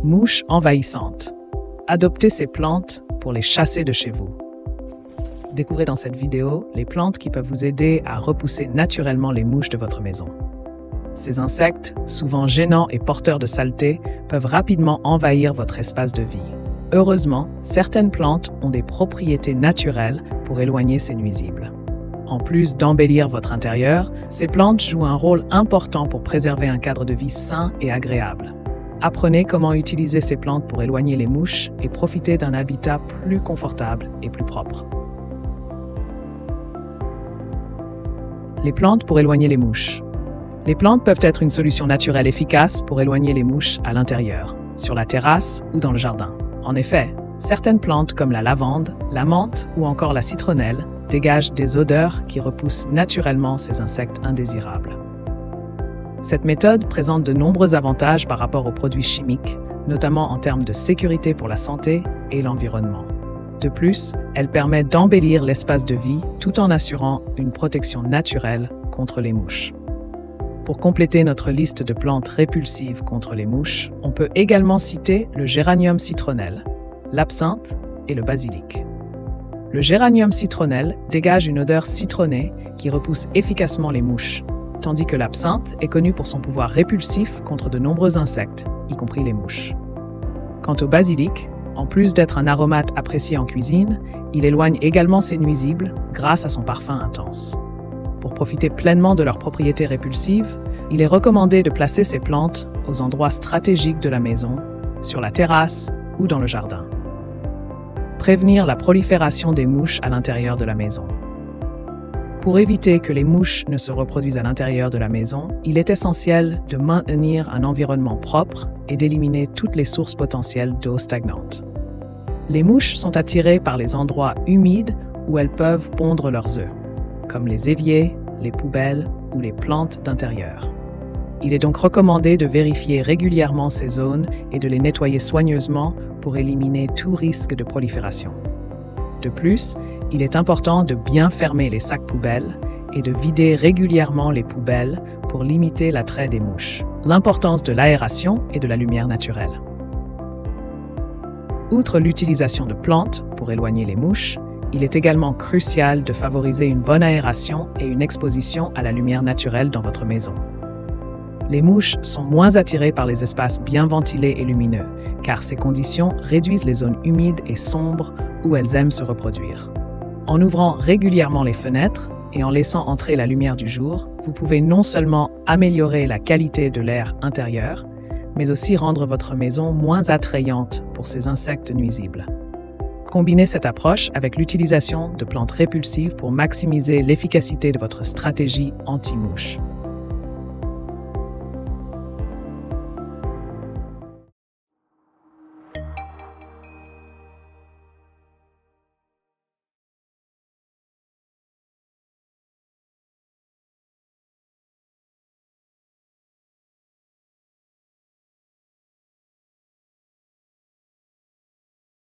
Mouches envahissantes. Adoptez ces plantes pour les chasser de chez vous. Découvrez dans cette vidéo les plantes qui peuvent vous aider à repousser naturellement les mouches de votre maison. Ces insectes, souvent gênants et porteurs de saleté, peuvent rapidement envahir votre espace de vie. Heureusement, certaines plantes ont des propriétés naturelles pour éloigner ces nuisibles. En plus d'embellir votre intérieur, ces plantes jouent un rôle important pour préserver un cadre de vie sain et agréable. Apprenez comment utiliser ces plantes pour éloigner les mouches et profiter d'un habitat plus confortable et plus propre. Les plantes pour éloigner les mouches. Les plantes peuvent être une solution naturelle efficace pour éloigner les mouches à l'intérieur, sur la terrasse ou dans le jardin. En effet, certaines plantes comme la lavande, la menthe ou encore la citronnelle dégagent des odeurs qui repoussent naturellement ces insectes indésirables. Cette méthode présente de nombreux avantages par rapport aux produits chimiques, notamment en termes de sécurité pour la santé et l'environnement. De plus, elle permet d'embellir l'espace de vie tout en assurant une protection naturelle contre les mouches. Pour compléter notre liste de plantes répulsives contre les mouches, on peut également citer le géranium citronnelle, l'absinthe et le basilic. Le géranium citronnelle dégage une odeur citronnée qui repousse efficacement les mouches, tandis que l'absinthe est connu pour son pouvoir répulsif contre de nombreux insectes, y compris les mouches. Quant au basilic, en plus d'être un aromate apprécié en cuisine, il éloigne également ces nuisibles grâce à son parfum intense. Pour profiter pleinement de leurs propriétés répulsives, il est recommandé de placer ces plantes aux endroits stratégiques de la maison, sur la terrasse ou dans le jardin. Prévenir la prolifération des mouches à l'intérieur de la maison. Pour éviter que les mouches ne se reproduisent à l'intérieur de la maison, il est essentiel de maintenir un environnement propre et d'éliminer toutes les sources potentielles d'eau stagnante. Les mouches sont attirées par les endroits humides où elles peuvent pondre leurs œufs, comme les éviers, les poubelles ou les plantes d'intérieur. Il est donc recommandé de vérifier régulièrement ces zones et de les nettoyer soigneusement pour éliminer tout risque de prolifération. De plus, il est important de bien fermer les sacs poubelles et de vider régulièrement les poubelles pour limiter l'attrait des mouches. L'importance de l'aération et de la lumière naturelle. Outre l'utilisation de plantes pour éloigner les mouches, il est également crucial de favoriser une bonne aération et une exposition à la lumière naturelle dans votre maison. Les mouches sont moins attirées par les espaces bien ventilés et lumineux, car ces conditions réduisent les zones humides et sombres où elles aiment se reproduire. En ouvrant régulièrement les fenêtres et en laissant entrer la lumière du jour, vous pouvez non seulement améliorer la qualité de l'air intérieur, mais aussi rendre votre maison moins attrayante pour ces insectes nuisibles. Combinez cette approche avec l'utilisation de plantes répulsives pour maximiser l'efficacité de votre stratégie anti-mouche.